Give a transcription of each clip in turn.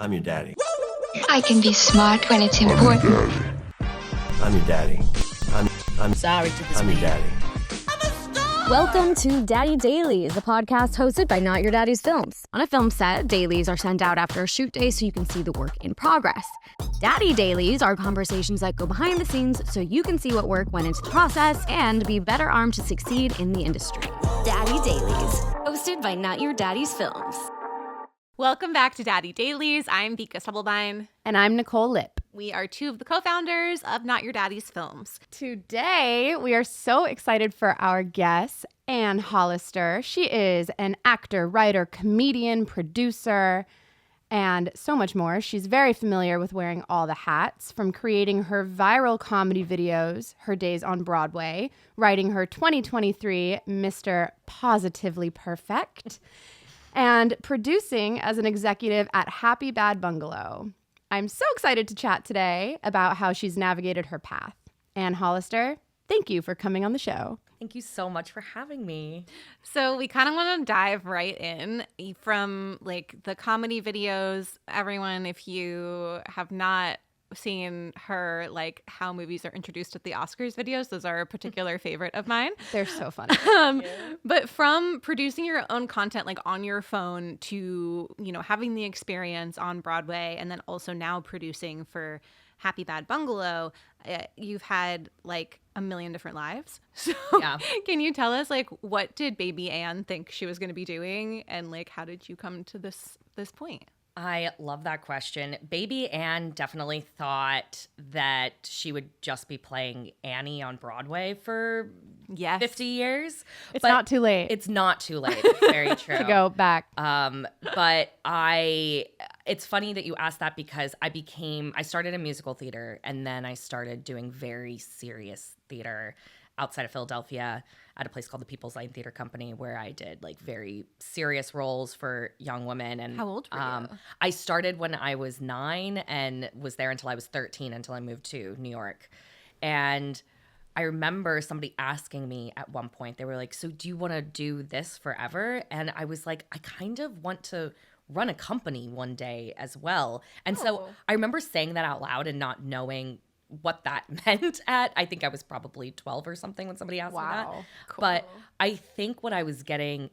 I'm your daddy. I can be smart when it's important. I'm your daddy. I'm sorry to this I'm your daddy. Welcome to Daddy Dailies, a podcast hosted by Not Your Daddy's Films. On a film set, dailies are sent out after a shoot day so you can see the work in progress. Daddy Dailies are conversations that go behind the scenes so you can see what work went into the process and be better armed to succeed in the industry. Daddy Dailies, hosted by Not Your Daddy's Films. Welcome back to Daddy Dailies. I'm Vika Stubblebine. And I'm Nicole Lipp. We are two of the co-founders of Not Your Daddy's Films. Today, we are so excited for our guest, Anne Hollister. She is an actor, writer, comedian, producer, and so much more. She's very familiar with wearing all the hats, from creating her viral comedy videos, her days on Broadway, writing her 2023 Mr. Positively Perfect, and producing as an executive at HappyBad Bungalow. I'm so excited to chat today about how she's navigated her path. Anne Hollister, thank you for coming on the show. Thank you so much for having me. So we kind of want to dive right in from like the comedy videos. Everyone, if you have not seen her like how movies are introduced at the Oscars videos, those are a particular favorite of mine. They're so funny. But from producing your own content like on your phone to, you know, having the experience on Broadway and then also now producing for HappyBad Bungalow, you've had like a million different lives. So yeah. Can you tell us like what did baby Anne think she was going to be doing and like how did you come to this point? I love that question. Baby Anne definitely thought that she would just be playing Annie on Broadway for 50 years. It's not too late. It's not too late. It's very true. To go back. But it's funny that you asked that because I started in musical theater and then I started doing very serious theater outside of Philadelphia at a place called the People's Line Theater Company, where I did like very serious roles for young women. And how old were you? I started when I was 9 and was there until I was 13 until I moved to New York. And I remember somebody asking me at one point, they were like, so do you want to do this forever? And I was like, I kind of want to run a company one day as well. And so I remember saying that out loud and not knowing what that meant I think I was probably 12 or something when somebody asked me that. Cool. But I think what I was getting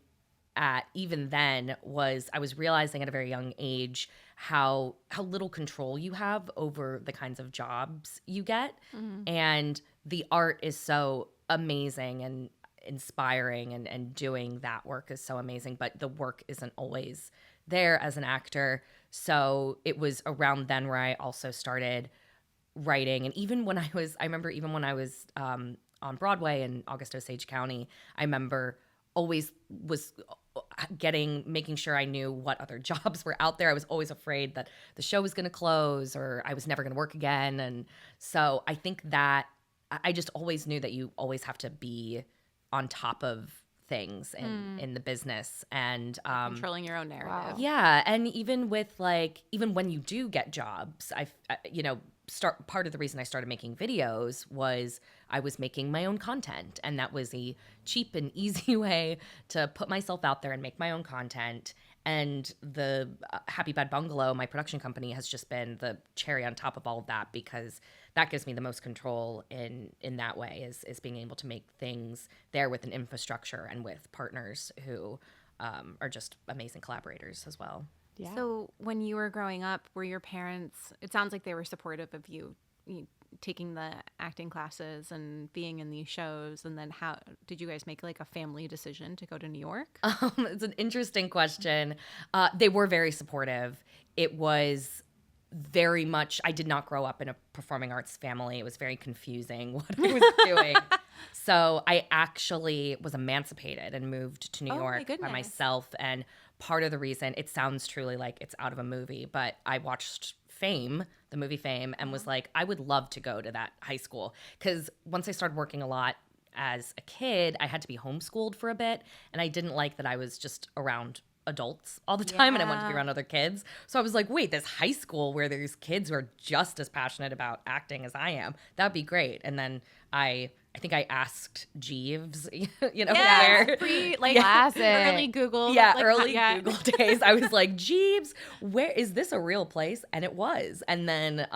at even then was I was realizing at a very young age how little control you have over the kinds of jobs you get. Mm-hmm. And the art is so amazing and inspiring and doing that work is so amazing, but the work isn't always there as an actor. So it was around then where I also started writing. And even when I was on Broadway in August Osage County, I remember always was making sure I knew what other jobs were out there. I was always afraid that the show was going to close or I was never going to work again. And so I think that I just always knew that you always have to be on top of things in the business and controlling your own narrative. Wow. Yeah. And even when you do get jobs, part of the reason I started making videos was I was making my own content, and that was a cheap and easy way to put myself out there and make my own content. And the HappyBad Bungalow, my production company, has just been the cherry on top of all of that because that gives me the most control in that way is being able to make things there with an infrastructure and with partners who are just amazing collaborators as well. Yeah. So when you were growing up, were your parents, it sounds like they were supportive of you taking the acting classes and being in these shows, and then how did you guys make like a family decision to go to New York? It's an interesting question. They were very supportive. It was very much, I did not grow up in a performing arts family. It was very confusing what I was doing. So I actually was emancipated and moved to New York by myself. And part of the reason, it sounds truly like it's out of a movie, but I watched Fame, the movie Fame, and was like, I would love to go to that high school. Because once I started working a lot as a kid, I had to be homeschooled for a bit, and I didn't like that I was just around adults all the time and I wanted to be around other kids. So I was like, wait, this high school where there's kids who are just as passionate about acting as I am, that'd be great. And then I think I asked Jeeves, where classic. early Google. Google days. I was like, Jeeves, where is this a real place? And it was. And then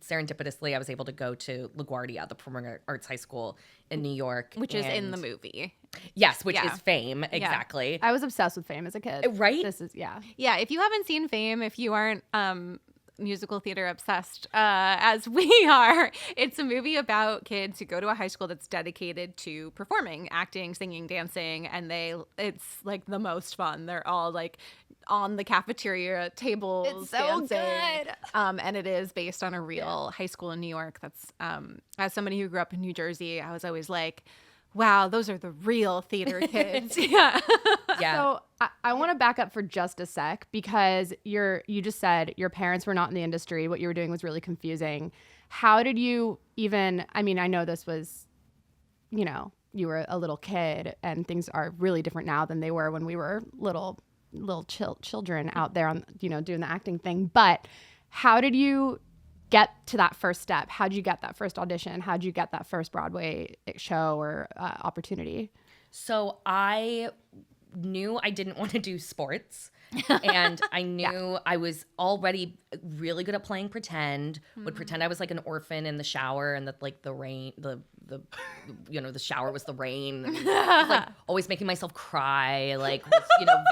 serendipitously, I was able to go to LaGuardia, the Performing Arts High School in New York. Which is in the movie. Yes, which is Fame. Exactly. I was obsessed with Fame as a kid. Right? This is, Yeah, if you haven't seen Fame, if you aren't musical theater obsessed as we are, it's a movie about kids who go to a high school that's dedicated to performing, acting, singing, dancing, and it's like the most fun. They're all like on the cafeteria tables. It's so dancing. good. And it is based on a real high school in New York. That's as somebody who grew up in New Jersey, I was always like, wow, those are the real theater kids. Yeah. So I want to back up for just a sec because you just said your parents were not in the industry. What you were doing was really confusing. How did you even, I mean, I know this was, you were a little kid and things are really different now than they were when we were little children out there on, doing the acting thing. But how did you get to that first step? How'd you get that first audition? How'd you get that first Broadway show or opportunity? So I knew I didn't want to do sports. And I knew I was already really good at playing pretend, would pretend I was like an orphan in the shower and that like the rain, the shower was the rain. And I was, like always making myself cry, like, was,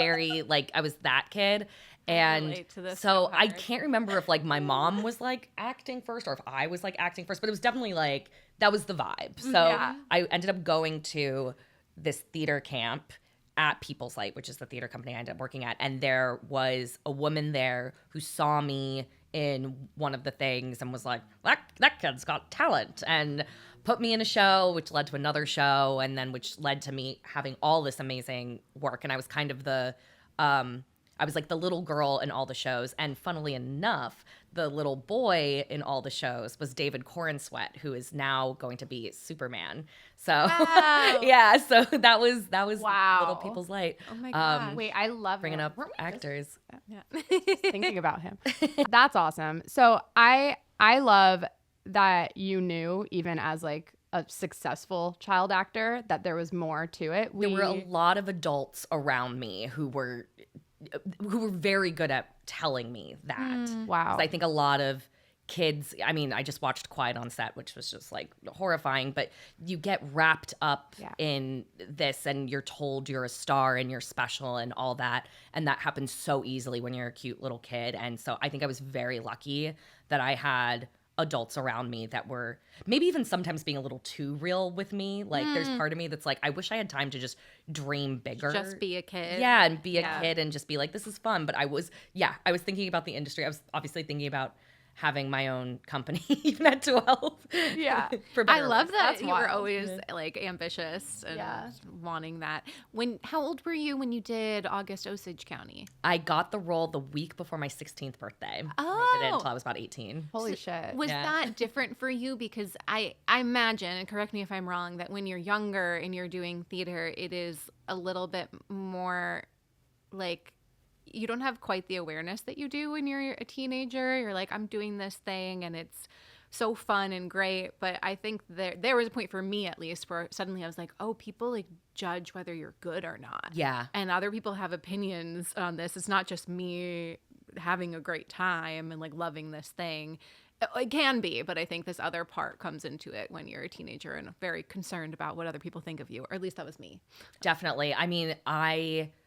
very like I was that kid. And so I can't remember if like my mom was like acting first or if I was like acting first, but it was definitely like that was the vibe. So I ended up going to this theater camp at People's Light, which is the theater company I ended up working at. And there was a woman there who saw me in one of the things and was like, that kid's got talent, and put me in a show, which led to another show, and then which led to me having all this amazing work. And I was kind of I was like the little girl in all the shows. And funnily enough, the little boy in all the shows was David Corenswet, who is now going to be Superman. So wow. So that was wow. Little People's Light. Oh my God. Wait, I love bringing up actors. Thinking about him. That's awesome. So I love that you knew, even as like a successful child actor, that there was more to it. There were a lot of adults around me who were very good at telling me that. Wow. I think a lot of kids, I mean, I just watched Quiet on Set, which was just like horrifying, but you get wrapped up in this and you're told you're a star and you're special and all that. And that happens so easily when you're a cute little kid. And so I think I was very lucky that I had adults around me that were maybe even sometimes being a little too real with me. Like there's part of me that's like, I wish I had time to just dream bigger. Just be a kid. Yeah, and be a kid and just be like, this is fun. But I was thinking about the industry. I was obviously thinking about having my own company even at 12. Yeah. I love that That's you wild. were always like ambitious and wanting that. How old were you when you did August Osage County? I got the role the week before my 16th birthday. Oh. I did it until I was about 18. Holy shit. Was that different for you? Because I imagine, and correct me if I'm wrong, that when you're younger and you're doing theater, it is a little bit more like you don't have quite the awareness that you do when you're a teenager. You're like, I'm doing this thing and it's so fun and great. But I think there was a point for me, at least, where suddenly I was like, oh, people like judge whether you're good or not. Yeah. And other people have opinions on this. It's not just me having a great time and like loving this thing. It can be, but I think this other part comes into it when you're a teenager and very concerned about what other people think of you, or at least that was me. Definitely. I mean,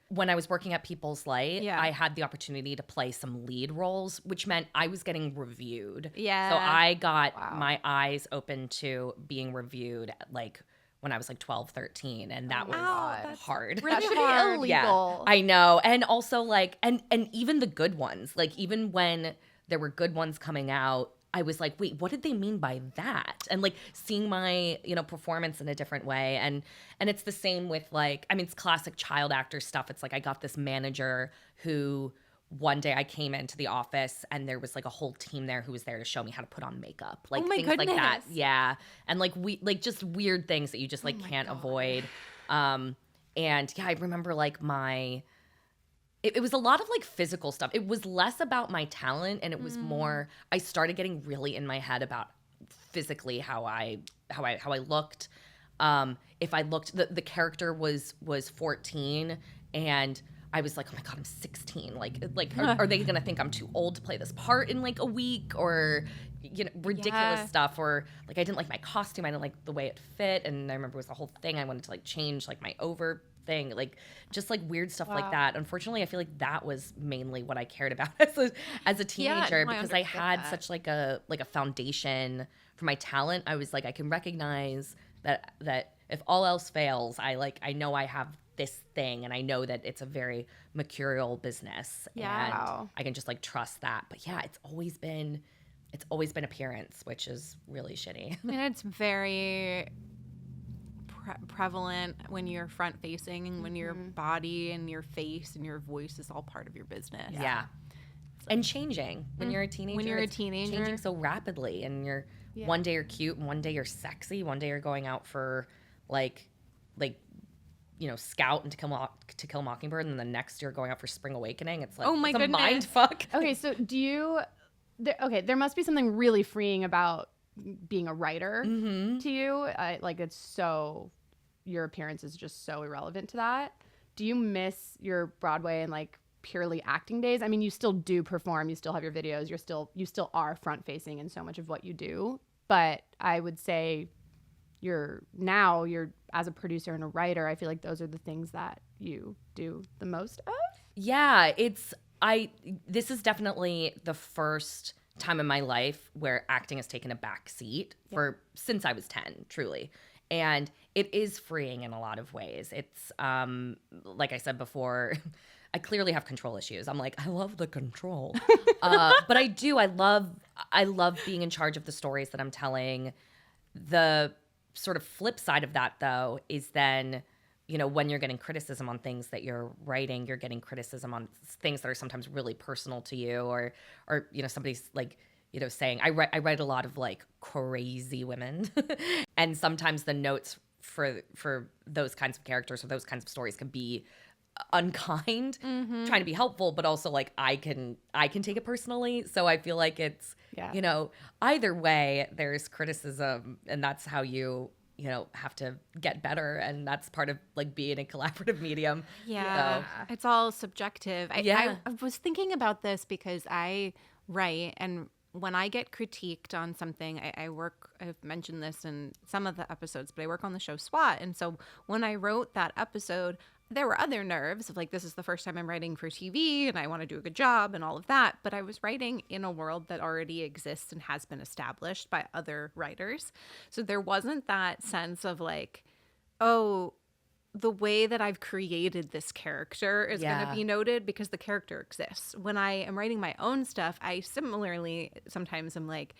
when I was working at People's Light, I had the opportunity to play some lead roles, which meant I was getting reviewed. Yeah. So I got my eyes open to being reviewed like when I was like 12, 13. And that was hard. That should be illegal. Yeah, I know. And also like, and even the good ones, like even when there were good ones coming out, I was like, wait, what did they mean by that? And like seeing my, performance in a different way. And it's the same with like, I mean, it's classic child actor stuff. It's like I got this manager who one day I came into the office and there was like a whole team there who was there to show me how to put on makeup. Like things like that. Yeah. And like just weird things that you just like can't avoid. And yeah, I remember like it was a lot of like physical stuff. It was less about my talent, and it was more, I started getting really in my head about physically how I looked. If I looked, the character was 14, and I was like, oh my God, I'm 16. Like, are they gonna think I'm too old to play this part in like a week, or ridiculous stuff, or like I didn't like my costume, I didn't like the way it fit, and I remember it was the whole thing. I wanted to like change like my over thing, like just like weird stuff like that. Unfortunately, I feel like that was mainly what I cared about as a teenager, because I had such like a foundation for my talent. I was like, I can recognize that if all else fails, I know I have this thing, and I know that it's a very mercurial business, and I can just like trust that. But yeah, it's always been appearance, which is really shitty. And it's very prevalent when you're front facing, and when your body and your face and your voice is all part of your business. Yeah. And changing when you're a teenager. It's changing so rapidly, and you're one day you're cute, and one day you're sexy, one day you're going out for like Scout and To Kill a Mockingbird, and then the next you're going out for Spring Awakening. It's like, oh my it's goodness. a mind fuck. Okay, so there must be something really freeing about being a writer to you. It's so, your appearance is just so irrelevant to that. Do you miss your Broadway and like purely acting days? I mean, you still do perform, you still have your videos, you still are front facing in so much of what you do, but I would say you're as a producer and a writer, I feel like those are the things that you do the most of. Yeah, this is definitely the first time in my life where acting has taken a back seat since I was 10, truly. And it is freeing in a lot of ways. It's like I said before, I clearly have control issues. I'm like, I love the control. But I do. I love being in charge of the stories that I'm telling. The sort of flip side of that, though, is then, when you're getting criticism on things that you're writing, you're getting criticism on things that are sometimes really personal to you, or somebody's like, saying, I write a lot of like crazy women, and sometimes the notes for those kinds of characters or those kinds of stories can be unkind, trying to be helpful, but also like I can take it personally. So I feel like it's either way there's criticism, and that's how you have to get better, and that's part of like being a collaborative medium. It's all subjective. I was thinking about this because I write, and when I get critiqued on something, I've mentioned this in some of the episodes, but I work on the show SWAT, and so when I wrote that episode, there were other nerves of like, this is the first time I'm writing for TV, and I want to do a good job and all of that. But I was writing in a world that already exists and has been established by other writers. So there wasn't that sense of like, oh, the way that I've created this character is going to be noted because the character exists. When I am writing my own stuff, I similarly sometimes am like,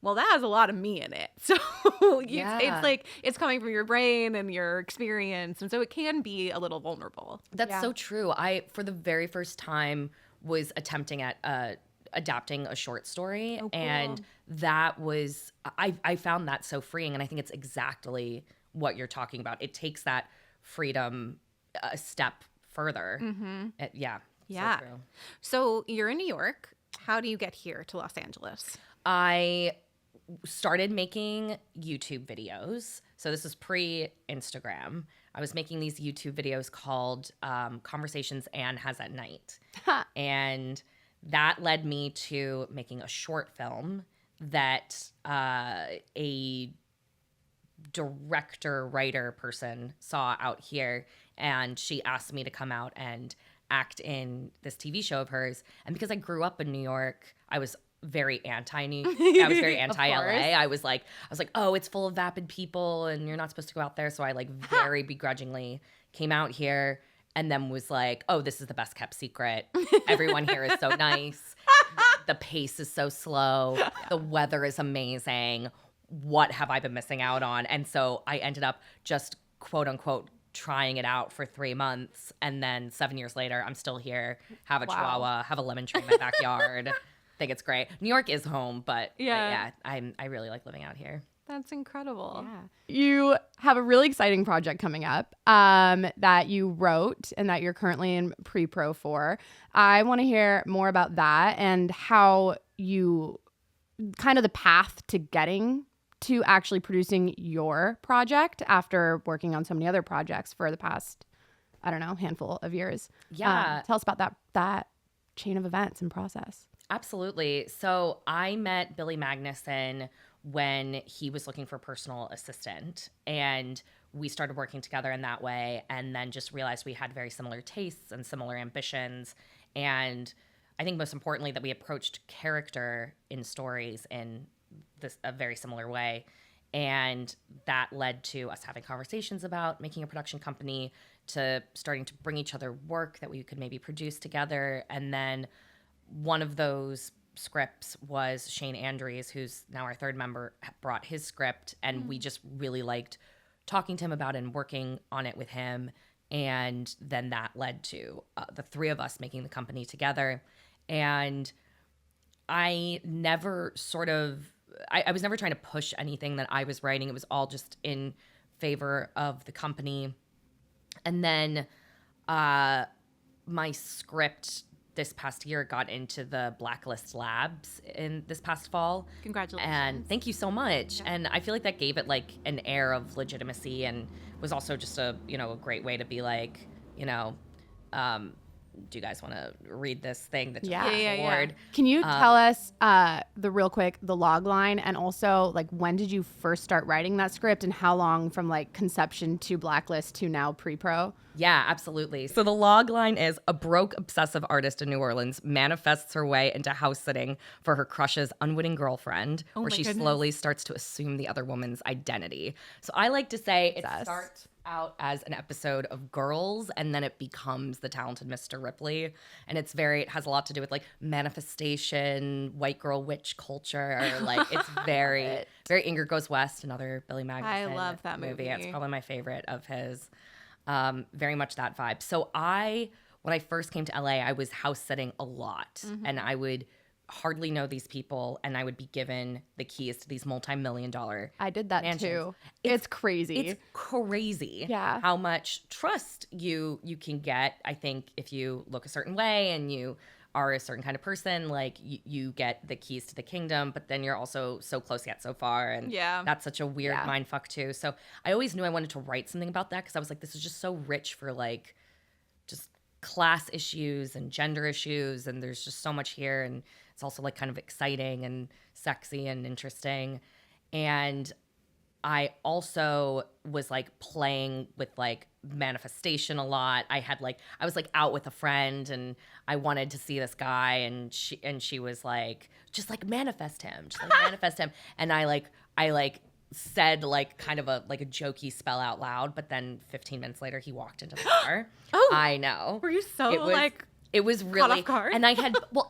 well, that has a lot of me in it. So it's like, it's coming from your brain and your experience. And so it can be a little vulnerable. That's so true. I, for the very first time, was attempting at adapting a short story. Oh, cool. And that was, I found that so freeing. And I think it's exactly what you're talking about. It takes that freedom a step further. So true. So you're in New York. How do you get here to Los Angeles? I started making YouTube videos. So this is pre-Instagram. I was making these YouTube videos called Conversations Anne Has at Night. And that led me to making a short film that a director, writer person saw out here. And she asked me to come out and act in this TV show of hers. And because I grew up in New York, I was very anti-LA. I was like, oh, it's full of vapid people and you're not supposed to go out there. So I like very begrudgingly came out here, and then was like, oh, this is the best kept secret. Everyone here is so nice. The pace is so slow. The weather is amazing. What have I been missing out on? And so I ended up just quote unquote trying it out for 3 months. And then 7 years later, I'm still here, have a chihuahua, have a lemon tree in my backyard. Think it's great. New York is home, but I really like living out here. That's incredible. Yeah. You have a really exciting project coming up that you wrote and that you're currently in pre-pro for. I want to hear more about that and how you kind of the path to getting to actually producing your project after working on so many other projects for the past, I don't know, handful of years. Yeah. Tell us about that chain of events and process. Absolutely. So I met Billy Magnuson when he was looking for a personal assistant, and we started working together in that way, and then just realized we had very similar tastes and similar ambitions. And I think most importantly that we approached character in stories in a very similar way. And that led to us having conversations about making a production company, to starting to bring each other work that we could maybe produce together. And then one of those scripts was Shane Andrews, who's now our third member, brought his script, and we just really liked talking to him about it and working on it with him. And then that led to the three of us making the company together. And I never I was never trying to push anything that I was writing. It was all just in favor of the company. And then my script this past year got into the Blacklist Labs in this past fall. Congratulations. And thank you so much. Yeah. And I feel like that gave it like an air of legitimacy, and was also just a great way to be like, do you guys want to read this thing that took this award? Can you tell us the log line, and also like when did you first start writing that script, and how long from like conception to Blacklist to now pre-pro? Yeah, absolutely. So the log line is: a broke, obsessive artist in New Orleans manifests her way into house sitting for her crush's unwitting girlfriend, where she slowly starts to assume the other woman's identity. So I like to say it starts out as an episode of Girls, and then it becomes The Talented Mr. Ripley. And it has a lot to do with like manifestation, white girl witch culture. Like it's very Ingrid Goes West, another Billy Magnuson I love that movie. It's probably my favorite of his. Very much that vibe. So when I first came to LA, I was house sitting a lot, and I would hardly know these people, and I would be given the keys to these multi-million-dollar I did that mansions. too. It's crazy. It's crazy. Yeah. How much trust you can get. I think if you look a certain way and you are a certain kind of person, like you get the keys to the kingdom, but then you're also so close yet so far. And that's such a weird mind fuck too. So I always knew I wanted to write something about that, because I was like, this is just so rich for like just class issues and gender issues. And there's just so much here. And it's also like kind of exciting and sexy and interesting. And I also was like playing with like manifestation a lot. I was like out with a friend, and I wanted to see this guy, and she was like, just like manifest him, And I said like kind of a jokey spell out loud, but then 15 minutes later he walked into the bar. Oh, I know. Were you It was really caught off guard? And I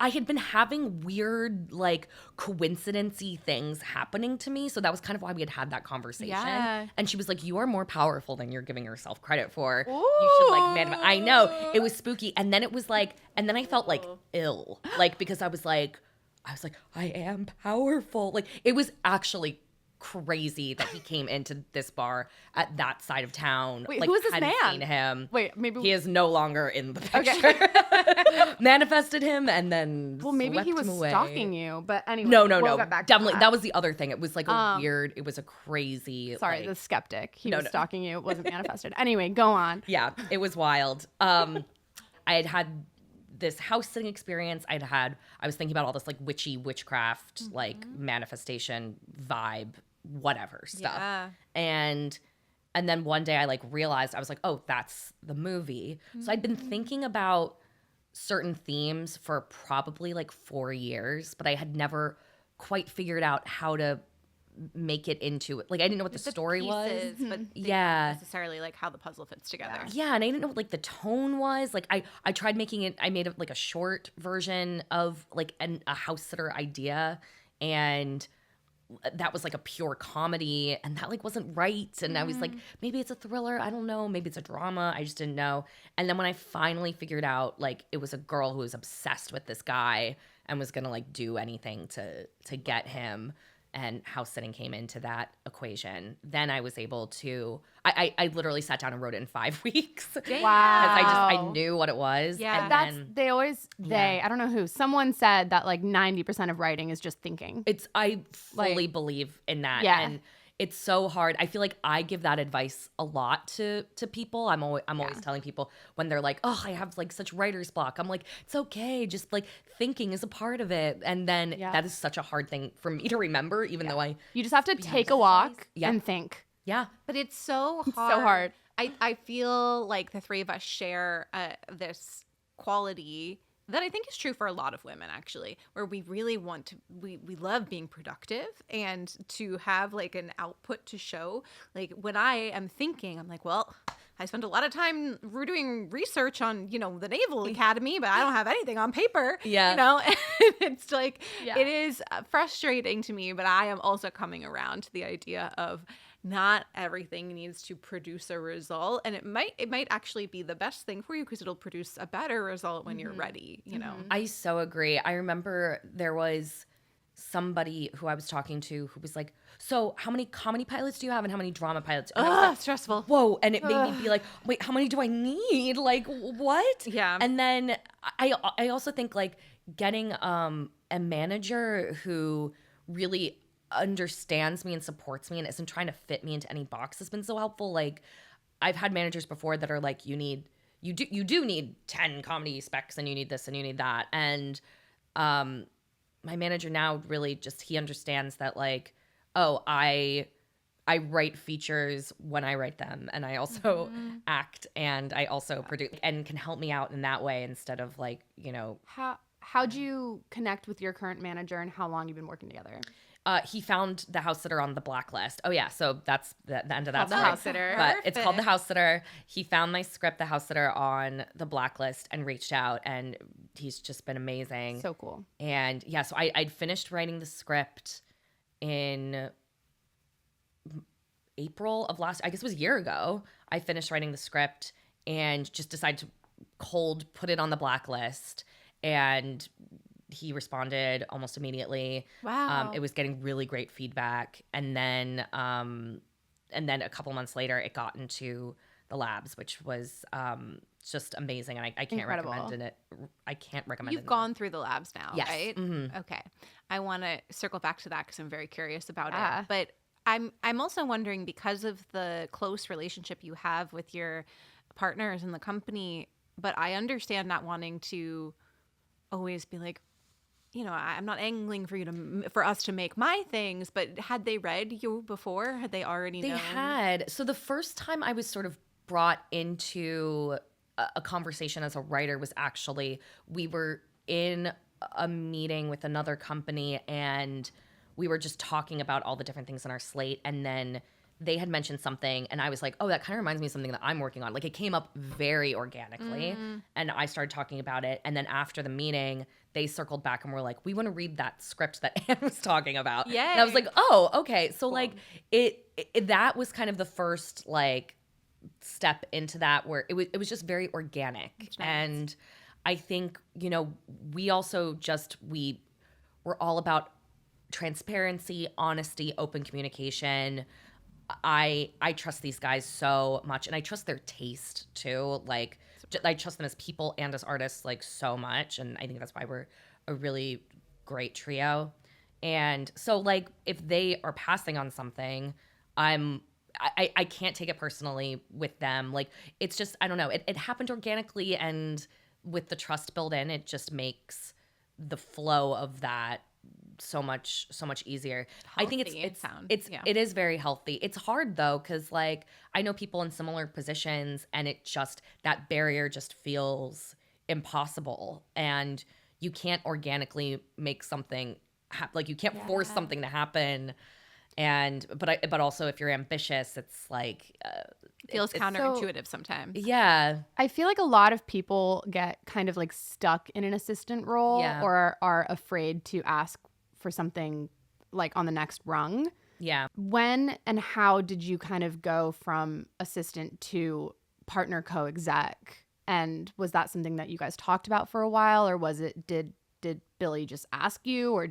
had been having weird like coincidency things happening to me, so that was kind of why we had that conversation. Yeah. And she was like, "You are more powerful than you're giving yourself credit for. Ooh. You should like I know. It was spooky. And then it was like, and then I felt like ill, like because I was like I am powerful. Like it was actually crazy that he came into this bar at that side of town. Wait, like, who is this hadn't man? Seen him. Wait, maybe he is no longer in the picture. Manifested him and then maybe he was away. Stalking you. But anyway, no. We'll get back to Definitely, that was the other thing. It was like it was a crazy. Sorry, like, the skeptic. He was stalking you. It wasn't manifested. Anyway, go on. Yeah, it was wild. I had this house sitting experience. I was thinking about all this like witchcraft, like manifestation vibe, whatever stuff. Yeah. And then one day I like realized, I was like, oh, that's the movie. So I'd been thinking about certain themes for probably like 4 years, but I had never quite figured out how to make it into it. Like I didn't know what the story was. But necessarily like how the puzzle fits together. Yeah, and I didn't know what like the tone was. Like I tried making it. I made like a short version of like a house sitter idea, and that was like a pure comedy, and that like wasn't right. And I was like, maybe it's a thriller. I don't know. Maybe it's a drama. I just didn't know. And then when I finally figured out like it was a girl who was obsessed with this guy and was gonna like do anything to get him, and house sitting came into that equation. Then I was able to, I literally sat down and wrote it in 5 weeks. Wow. Because I knew what it was. Yeah. And That's then I don't know who. Someone said that like 90% of writing is just thinking. I fully believe in that. Yeah. And it's so hard. I feel like I give that advice a lot to people. I'm always telling people when they're like, oh, I have like such writer's block. I'm like, it's okay. Just like thinking is a part of it. And then that is such a hard thing for me to remember, even though You just have to take a walk Yeah. and think. yeah. But it's so hard. So hard. I feel like the three of us share this quality that I think is true for a lot of women, actually, where we really want to, we love being productive and to have like an output to show. Like when I am thinking, I'm like, well, I spend a lot of time doing research on, the Naval Academy, but I don't have anything on paper. Yeah. It's like, it is frustrating to me, but I am also coming around to the idea of not everything needs to produce a result, and it might actually be the best thing for you because it'll produce a better result when you're ready, I so agree. I remember there was somebody who I was talking to who was like, so how many comedy pilots do you have and how many drama pilots? And I was like, stressful. whoa. And it made me be like, wait, how many do I need? Like, what? Yeah. And then I also think like getting a manager who really understands me and supports me and isn't trying to fit me into any box has been so helpful. Like I've had managers before that are like, you do need 10 comedy specs and you need this and you need that. And my manager now really just, he understands that like, oh, I write features when I write them, and I also act, and I also produce, and can help me out in that way instead of like, How'd you connect with your current manager, and how long you've been working together? He found the house sitter on the blacklist. Oh yeah, so that's the end of that The story. house sitter. But it's called The House Sitter. He found my script, The House Sitter, on the blacklist and reached out, and he's just been amazing. So cool. And yeah, so I'd finished writing the script in April of I guess it was a year ago. I finished writing the script and just decided to cold put it on the blacklist, and he responded almost immediately. Wow. It was getting really great feedback. And then a couple months later, it got into the labs, which was just amazing. And I can't Incredible. recommend it. I can't recommend it. You've gone through the labs now, Yes. right? Mhm. Okay. I want to circle back to that because I'm very curious about Yeah. it. But I'm also wondering, because of the close relationship you have with your partners in the company, but I understand not wanting to always be like, I'm not angling for us to make my things, but had they read you before? Had they already known? They had. So the first time I was sort of brought into a conversation as a writer was actually, we were in a meeting with another company and we were just talking about all the different things on our slate. And then they had mentioned something and I was like, oh, that kind of reminds me of something that I'm working on. Like it came up very organically and I started talking about it. And then after the meeting, they circled back and were like, we want to read that script that Anne was talking about. Yay. And I was like, oh, okay. So like it that was kind of the first like step into that where it was just very organic. Nice. And I think, we also we're all about transparency, honesty, open communication. I trust these guys so much, and I trust their taste too. Like, I trust them as people and as artists like so much, and I think that's why we're a really great trio. And so, like, if they are passing on something, I can't take it personally with them. Like, it's just, I don't know. It happened organically, and with the trust built in, it just makes the flow of that so much easier. I think it is very healthy. It's hard though, because like I know people in similar positions, and it just, that barrier just feels impossible, and you can't organically make something like you can't force something to happen. And but also if you're ambitious, it's like feels counterintuitive sometimes. Yeah. I feel like a lot of people get kind of like stuck in an assistant role or are afraid to ask for something like on the next rung. Yeah. When and how did you kind of go from assistant to partner co-exec? And was that something that you guys talked about for a while, or was it, did Billy just ask you, or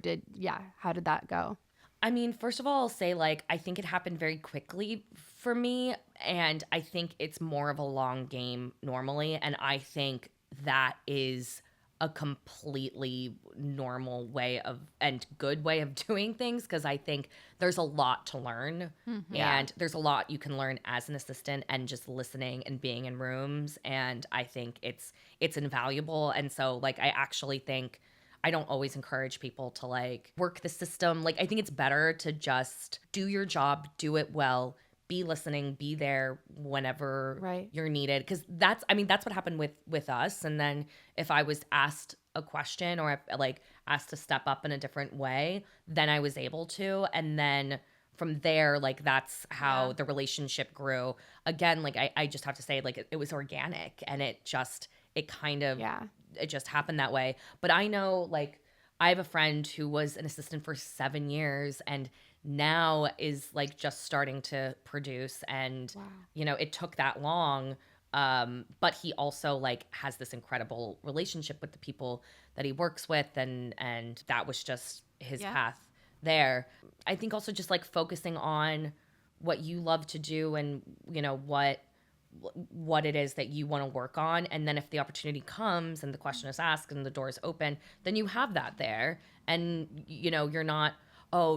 how did that go? I mean, first of all, I'll say, like, I think it happened very quickly for me, and I think it's more of a long game normally, and I think that is a completely normal way of and good way of doing things, because I think there's a lot to learn, and there's a lot you can learn as an assistant and just listening and being in rooms, and I think it's invaluable. And so, like, I actually think I don't always encourage people to like work the system. Like, I think it's better to just do your job, do it well, be listening, be there whenever you're needed. Because that's what happened with us. And then if I was asked a question or like asked to step up in a different way, then I was able to. And then from there, like, that's how the relationship grew. Again, like, I just have to say, like, it was organic, and it just happened that way. But I know, like, I have a friend who was an assistant for 7 years and now is like just starting to produce, and you know, it took that long, but he also like has this incredible relationship with the people that he works with, and that was just his path there. I think also just like focusing on what you love to do, and you know what it is that you want to work on, and then if the opportunity comes and the question is asked and the door is open, then you have that there, and you know, you're not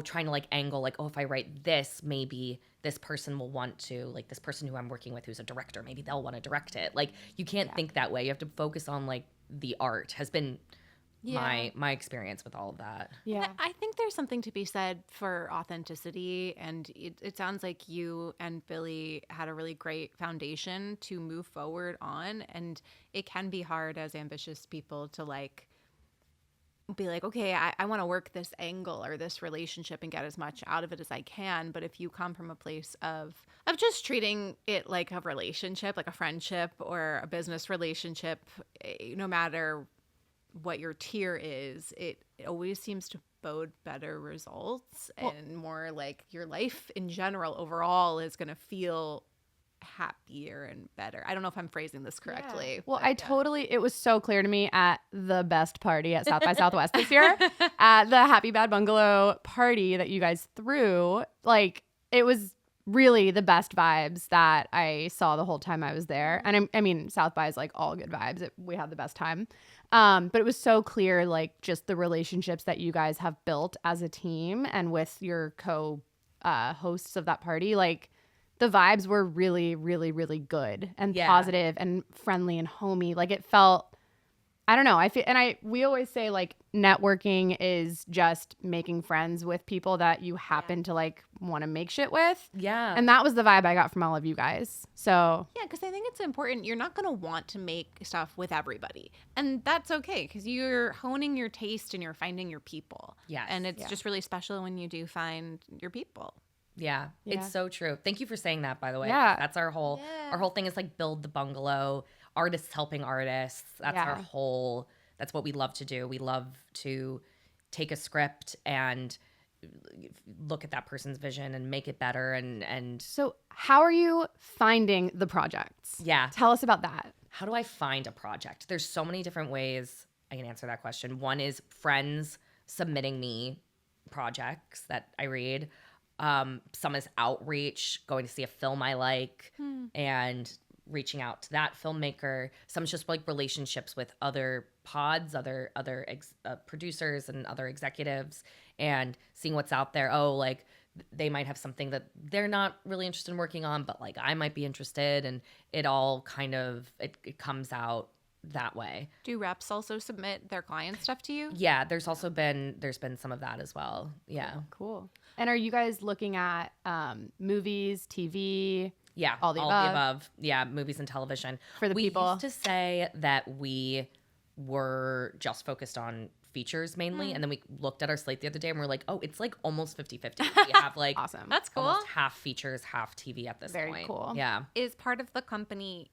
trying to like angle like, if I write this, maybe this person will want to, like, this person who I'm working with who's a director, maybe they'll want to direct it. Like, you can't think that way. You have to focus on like the art has been my experience with all of that. Yeah. I think there's something to be said for authenticity, and it sounds like you and Billy had a really great foundation to move forward on, and it can be hard as ambitious people to like be like, okay, I want to work this angle or this relationship and get as much out of it as I can. But if you come from a place of just treating it like a relationship, like a friendship or a business relationship, no matter what your tier is, it always seems to bode better results, and more like your life in general overall is going to feel happier and better. I don't know if I'm phrasing this correctly. Well, it was so clear to me at the best party at South by Southwest this year, at the HappyBad Bungalow party that you guys threw. Like, it was really the best vibes that I saw the whole time I was there. And I mean, South by is like all good vibes. We had the best time. But it was so clear, like, just the relationships that you guys have built as a team and with your hosts of that party. Like, the vibes were really, really, really good and positive and friendly and homey. Like, it felt, I don't know. I feel, and we always say like networking is just making friends with people that you happen to like want to make shit with. Yeah. And that was the vibe I got from all of you guys. So yeah, because I think it's important. You're not going to want to make stuff with everybody, and that's okay, because you're honing your taste and you're finding your people. Yeah. And it's just really special when you do find your people. Yeah, it's so true. Thank you for saying that, by the way. Yeah. That's our whole thing is like build the bungalow, artists helping artists. That's that's what we love to do. We love to take a script and look at that person's vision and make it better. And so how are you finding the projects? Yeah. Tell us about that. How do I find a project? There's so many different ways I can answer that question. One is friends submitting me projects that I read. Some is outreach, going to see a film I like and reaching out to that filmmaker. Some is just like relationships with other pods, other producers and other executives, and seeing what's out there. Oh, like they might have something that they're not really interested in working on, but like I might be interested, and it all kind of it comes out that way. Do reps also submit their client stuff to you? Yeah, there's been some of that as well. Yeah. Cool. And are you guys looking at movies, TV? Yeah, all the above. Yeah, movies and television. For the people. We used to say that we were just focused on features mainly, and then we looked at our slate the other day and we're like, oh, it's like almost 50-50. We have like awesome. That's cool. Almost half features, half TV at this point. Very cool. Yeah. Is part of the company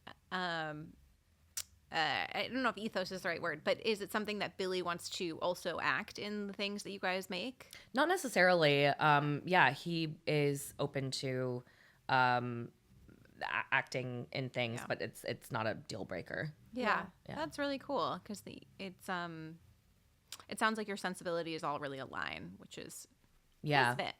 I don't know if ethos is the right word, but is it something that Billy wants to also act in the things that you guys make? Not necessarily. Yeah, he is open to acting in things, but it's not a deal breaker. Yeah. That's really cool, because it sounds like your sensibility is all really aligned, which is Yeah. Isn't it?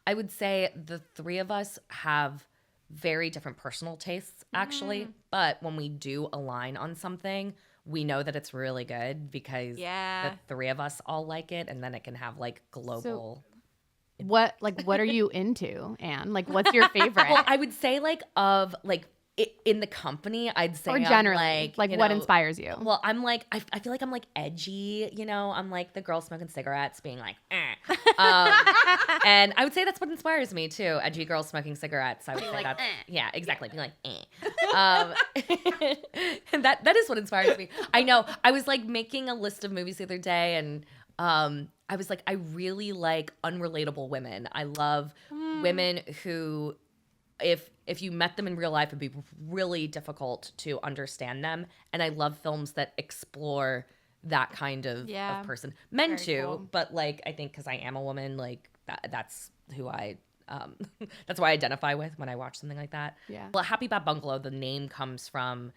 I would say the three of us have very different personal tastes, actually. But when we do align on something, we know that it's really good because the three of us all like it, and then it can have like global. What are you into, Anne? Like, what's your favorite? Well, I would say in the company, I'd say or I'm generally, like you what know, inspires you? Well, I'm like, I feel like I'm like edgy, you know? I'm like the girl smoking cigarettes being like, eh. And I would say that's what inspires me too. Edgy girls smoking cigarettes. I would say like, that's, yeah, exactly. Being like, eh. And that is what inspires me. I know. I was like making a list of movies the other day, and I was like, I really like unrelatable women. I love women who, if you met them in real life, it'd be really difficult to understand them. And I love films that explore that kind of person. Men Very too, cool. but like I think because I am a woman, like that's who I that's who I identify with when I watch something like that. Yeah. Well, Happy Bad Bungalow, the name comes from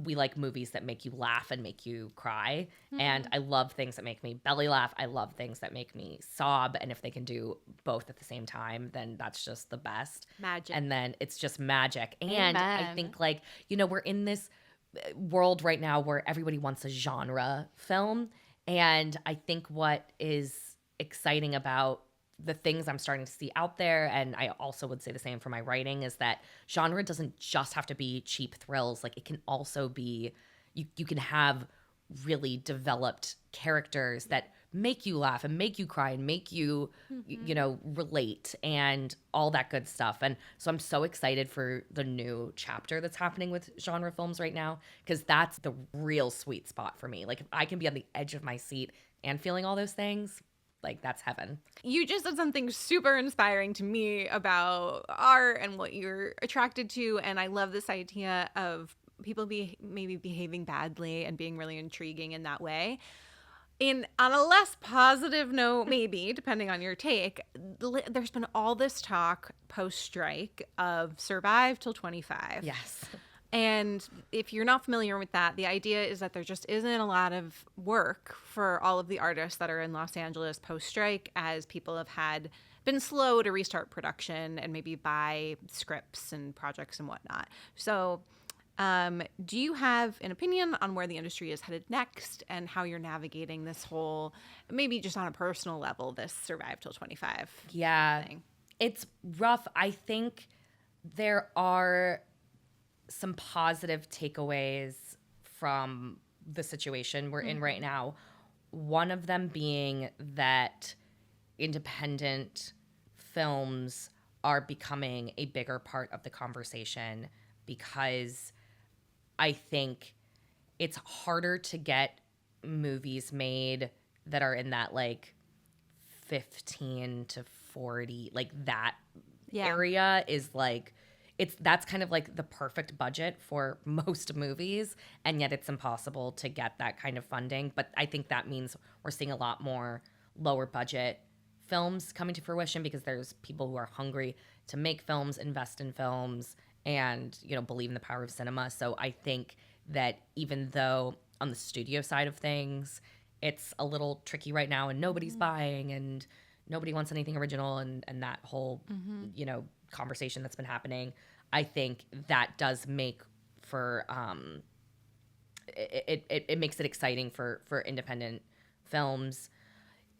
we like movies that make you laugh and make you cry. And I love things that make me belly laugh. I love things that make me sob. And if they can do both at the same time, then that's just the best. Magic. And then it's just magic. And I Amen. think like, you know, we're in this world right now where everybody wants a genre film. And I think what is exciting about the things I'm starting to see out there, and I also would say the same for my writing, is that genre doesn't just have to be cheap thrills. Like it can also be, you can have really developed characters that make you laugh and make you cry and make you, you know, relate and all that good stuff. And so I'm so excited for the new chapter that's happening with genre films right now, because that's the real sweet spot for me. Like if I can be on the edge of my seat and feeling all those things, like that's heaven. You just said something super inspiring to me about art and what you're attracted to. And I love this idea of people maybe behaving badly and being really intriguing in that way. On a less positive note, maybe, depending on your take, there's been all this talk post-strike of survive till 25. Yes. And if you're not familiar with that, the idea is that there just isn't a lot of work for all of the artists that are in Los Angeles post-strike, as people have been slow to restart production and maybe buy scripts and projects and whatnot. So do you have an opinion on where the industry is headed next and how you're navigating this whole, maybe just on a personal level, this survive till 25 thing? It's rough. I think there are some positive takeaways from the situation we're in right now. One of them being that independent films are becoming a bigger part of the conversation, because I think it's harder to get movies made that are in that like 15 to 40, like that area is like, that's kind of like the perfect budget for most movies, and yet it's impossible to get that kind of funding. But I think that means we're seeing a lot more lower budget films coming to fruition, because there's people who are hungry to make films, invest in films, and, you know, believe in the power of cinema. So I think that even though on the studio side of things, it's a little tricky right now and nobody's buying and nobody wants anything original and that whole, you know, conversation that's been happening, I think that does make for it makes it exciting for independent films.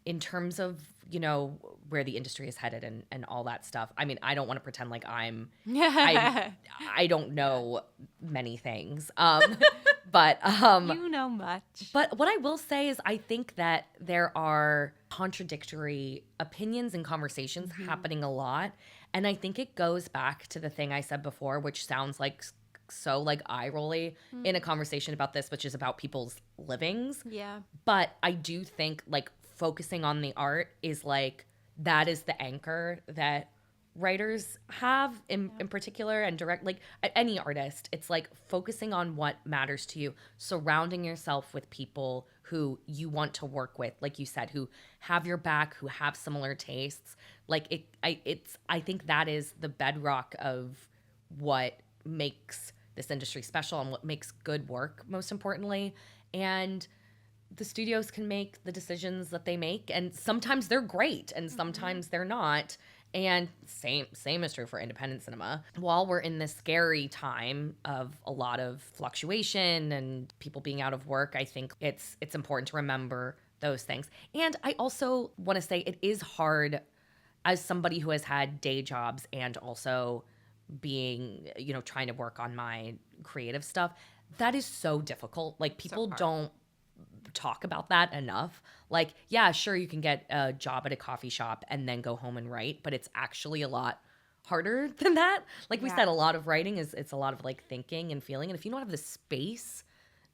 In terms of, you know, where the industry is headed and all that stuff, I mean, I don't want to pretend like I don't know many things, but you know much. But what I will say is I think that there are contradictory opinions and conversations happening a lot. And I think it goes back to the thing I said before, which sounds like so like eye-rolly in a conversation about this, which is about people's livings. Yeah. But I do think like focusing on the art is like, that is the anchor that writers have in particular, and direct, like any artist, it's like focusing on what matters to you, surrounding yourself with people who you want to work with, like you said, who have your back, who have similar tastes. Like I think that is the bedrock of what makes this industry special and what makes good work, most importantly. And the studios can make the decisions that they make, and sometimes they're great and sometimes they're not. And same is true for independent cinema. While we're in this scary time of a lot of fluctuation and people being out of work, I think it's important to remember those things. And I also want to say it is hard as somebody who has had day jobs and also being, trying to work on my creative stuff. That is so difficult. Like, people don't talk about that enough. Like, yeah, sure, you can get a job at a coffee shop and then go home and write, but it's actually a lot harder than that. Like we said, a lot of writing it's a lot of like thinking and feeling. And if you don't have the space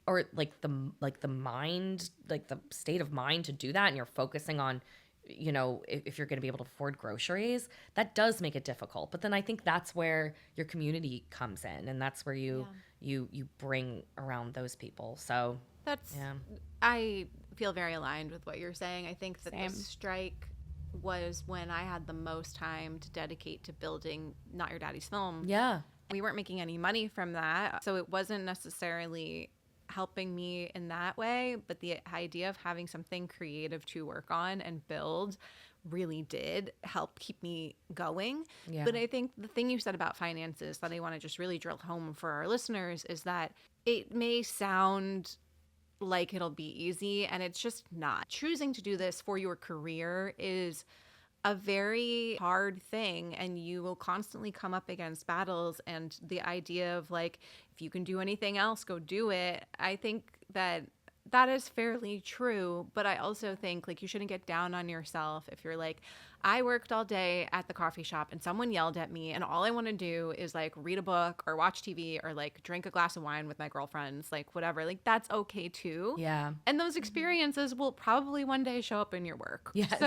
or the mind, like the state of mind to do that, and you're focusing on, if you're going to be able to afford groceries, that does make it difficult. But then I think that's where your community comes in, and that's where you bring around those people. So I feel very aligned with what you're saying. I think that the strike was when I had the most time to dedicate to building Not Your Daddy's Film. Yeah. We weren't making any money from that, so it wasn't necessarily helping me in that way, but the idea of having something creative to work on and build really did help keep me going. Yeah. But I think the thing you said about finances that I want to just really drill home for our listeners is that it may sound like it'll be easy, and it's just not. Choosing to do this for your career is a very hard thing, and you will constantly come up against battles. And the idea of like, if you can do anything else, go do it. I think that is fairly true, but I also think like you shouldn't get down on yourself if you're like, I worked all day at the coffee shop and someone yelled at me and all I want to do is like read a book or watch TV or like drink a glass of wine with my girlfriends, like whatever. Like that's okay too. Yeah. And those experiences will probably one day show up in your work. Yes.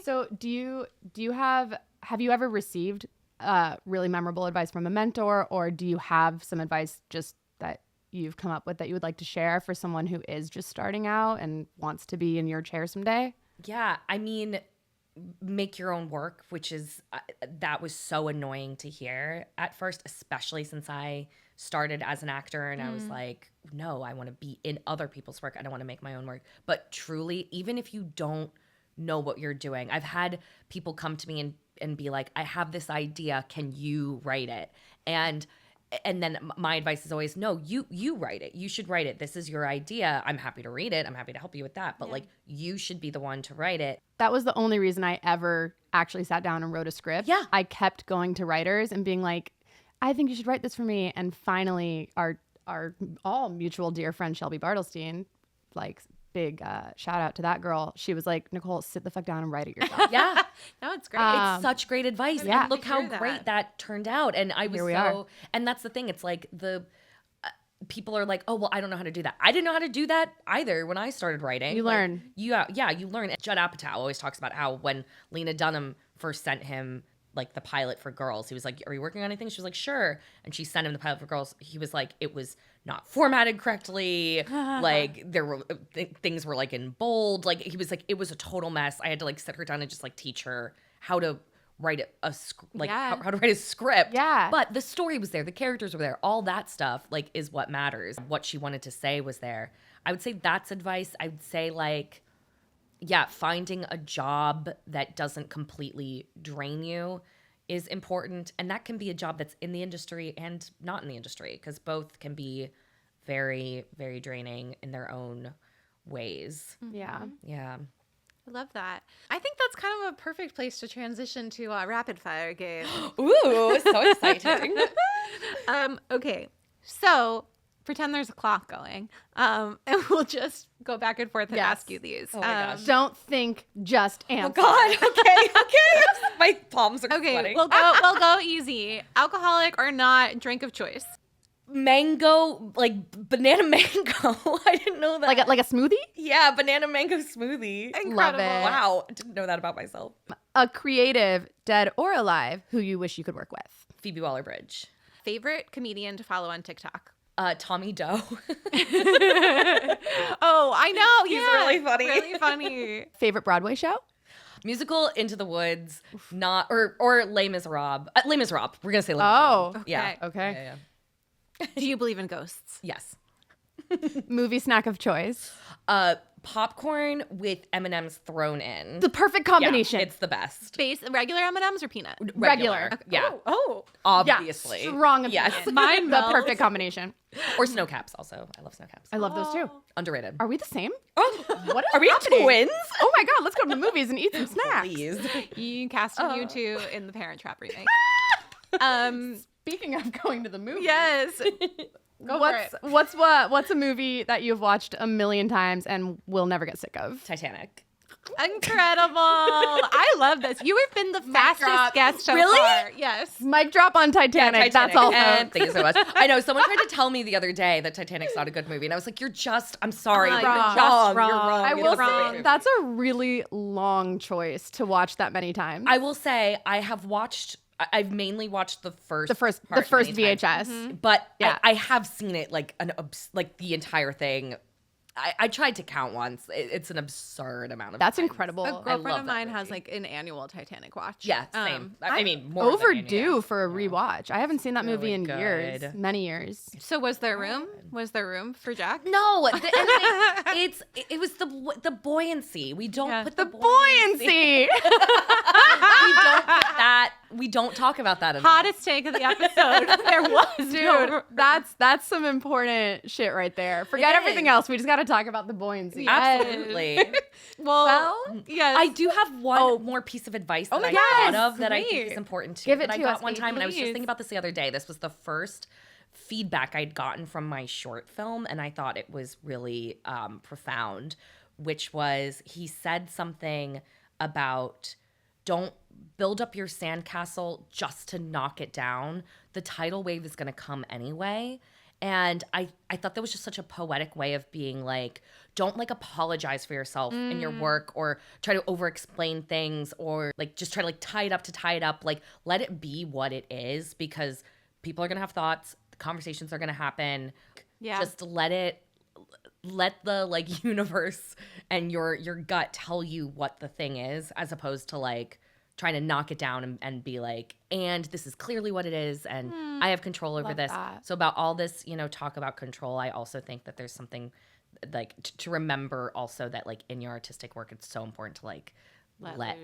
So do you have you ever received really memorable advice from a mentor, or do you have some advice just that you've come up with that you would like to share for someone who is just starting out and wants to be in your chair someday? Yeah. I mean, make your own work, which is, that was so annoying to hear at first, especially since I started as an actor and I was like, no, I want to be in other people's work. I don't want to make my own work. But truly, even if you don't know what you're doing, I've had people come to me and be like, I have this idea. Can you write it? And then my advice is always, no, you write it. You should write it. This is your idea. I'm happy to read it. I'm happy to help you with that. But like, you should be the one to write it. That was the only reason I ever actually sat down and wrote a script. Yeah. I kept going to writers and being like, I think you should write this for me. And finally, our all mutual dear friend, Shelby Bartlestein, like, big shout out to that girl. She was like, Nicole, sit the fuck down and write it yourself. Yeah. No, it's great. It's such great advice. Yeah. And look how great that turned out. And I was and that's the thing. It's like the people are like, oh, well, I don't know how to do that. I didn't know how to do that either when I started writing. You learn. You learn. Judd Apatow always talks about how when Lena Dunham first sent him like the pilot for Girls, he was like, are you working on anything? She was like, sure. And she sent him the pilot for Girls. He was like, it was not formatted correctly. Like there were things were like in bold. Like he was like, it was a total mess. I had to like sit her down and just like teach her how to write how to write a script. Yeah. But the story was there. The characters were there. All that stuff like is what matters. What she wanted to say was there. I would say that's advice. I would say like, yeah, finding a job that doesn't completely drain you is important. And that can be a job that's in the industry and not in the industry, because both can be very, very draining in their own ways. Yeah. Yeah. I love that. I think that's kind of a perfect place to transition to a rapid fire game. Ooh, so exciting. Okay, so pretend there's a clock going, and we'll just go back and forth and ask you these. Oh my gosh. Don't think, just answer. Oh God. Okay. My palms are sweating. We'll go easy. Alcoholic or not, drink of choice. Mango, like banana mango. I didn't know that. Like a smoothie? Yeah, banana mango smoothie. Incredible. Love it. Wow, I didn't know that about myself. A creative, dead or alive, who you wish you could work with. Phoebe Waller-Bridge. Favorite comedian to follow on TikTok. Tommy Doe. Oh, I know. He's really funny. Really funny. Favorite Broadway show? Musical Into the Woods, not or Les Miserables. Les Miserables. We're gonna say Les Miserables. Oh, Yeah. okay. Yeah. Do you believe in ghosts? Yes. Movie snack of choice. Popcorn with M&Ms thrown in. The perfect combination. Yeah, it's the best. Regular M&Ms or peanut? Regular. Okay. Yeah. Oh. Obviously. Yeah, strong opinion. Yes. Mine The perfect combination. Or snow caps also. I love snow caps. I love those too. Underrated. Are we the same? Oh, What is are we happening? twins? Oh my God, let's go to the movies and eat some snacks. Please. You casting you two in the Parent Trap remake. Speaking of going to the movies. Yes. What's a movie that you've watched a million times and will never get sick of? Titanic. Incredible. I love this. You have been the fastest drop. guest so Really? far. Yes. Mic drop on Titanic. That's all. And Folks. thank you so much. I know someone tried to tell me the other day that Titanic's not a good movie, and I was like, I'm sorry, You're you're wrong. wrong. Wrong. You're wrong. I It's will a great say movie. that's a really long choice to watch that many times. I will say I've mainly watched the first the first many times. VHS. But Yeah. I have seen it like the entire thing. I tried to count once. It's an absurd amount of That's times. incredible. A girlfriend love of that mine has movie. like an annual Titanic watch. Yeah, same. I mean, more Overdue than for a rewatch. I haven't seen that movie in Really years, good. many years. So was there room? Was there room for Jack? No, and it was the buoyancy. We don't put the Buoyancy. we don't talk about that enough. Hottest take of the episode. There was Dude, that's some important shit right there. Forget everything else. We just got to talk about the buoyancy. Absolutely. Well, yes. I do have one more piece of advice that my I God, thought of that I think great. is important too. Give it that to I got us, one baby, time, and I was just please. thinking about this the other day. This was the first feedback I'd gotten from my short film, and I thought it was really profound, which was he said something about don't build up your sandcastle just to knock it down. The tidal wave is going to come anyway. And I thought that was just such a poetic way of being like, don't like apologize for yourself in your work or try to over explain things or like just try to like tie it up. Like let it be what it is, because people are going to have thoughts. The conversations are going to happen. Yeah. Just let the like universe and your gut tell you what the thing is, as opposed to like trying to knock it down and be like, and this is clearly what it is, and I have control over this. that. So about all this, talk about control, I also think that there's something like to remember also that like in your artistic work, it's so important to like let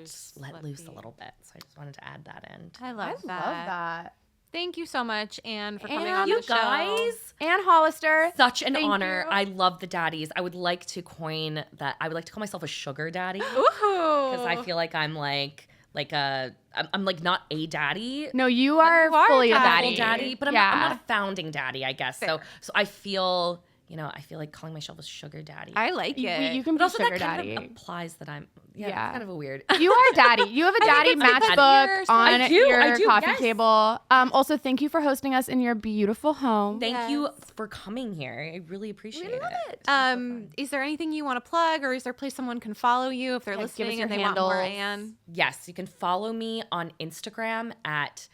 loose be. a little bit. So I just wanted to add that in. I love I love that. Thank you so much, Anne, for coming And on You the show. guys, And Hollister. such an Thank honor. you. I love the daddies. I would like to coin that. I would like to call myself a sugar daddy Ooh. because I feel like I'm I'm like not a daddy. No, you are fully a daddy. daddy. Daddy, but I'm not a founding daddy, I guess. So I feel, I feel like calling myself a sugar daddy. I like You, it. you can but be also sugar that kind daddy. of implies that I'm Yeah. kind of a weird. You are a daddy. You have a daddy it's like matchbook that on I do, your coffee yes. table. Also, thank you for hosting us in your beautiful home. Thank you for coming here. I really appreciate it. Is there anything you want to plug, or is there a place someone can follow you if they're Like, give us listening your and they want more handles. Anne? Yes, you can follow me on Instagram at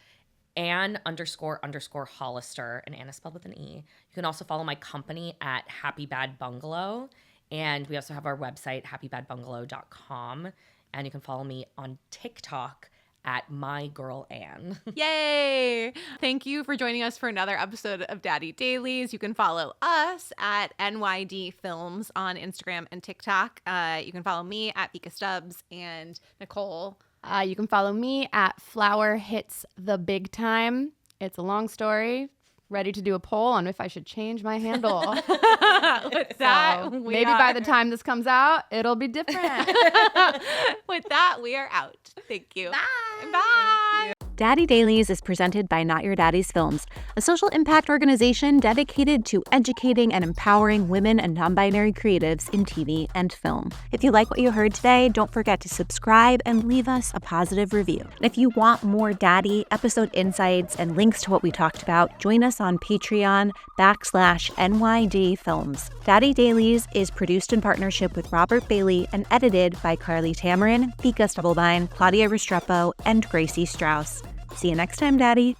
Ann__Hollister, and Anna is spelled with an E. You can also follow my company at HappyBad Bungalow, and we also have our website, happybadbungalow.com, and you can follow me on TikTok at mygirlann. Yay! Thank you for joining us for another episode of Daddy Dailies. You can follow us at NYD Films on Instagram and TikTok. You can follow me at Vika Stubbs and Nicole. You can follow me at Flower Hits the Big Time. It's a long story. Ready to do a poll on if I should change my handle. With that, So maybe by the time this comes out, it'll be different. With that, we are out. Thank you. Bye. Bye. Daddy Dailies is presented by Not Your Daddy's Films, a social impact organization dedicated to educating and empowering women and non-binary creatives in TV and film. If you like what you heard today, don't forget to subscribe and leave us a positive review. And if you want more Daddy episode insights and links to what we talked about, join us on Patreon/NYD Films. Daddy Dailies is produced in partnership with Robert Bailey and edited by Carly Tamarin, Vika Stubblebine, Claudia Restrepo, and Gracie Strauss. See you next time, Daddy.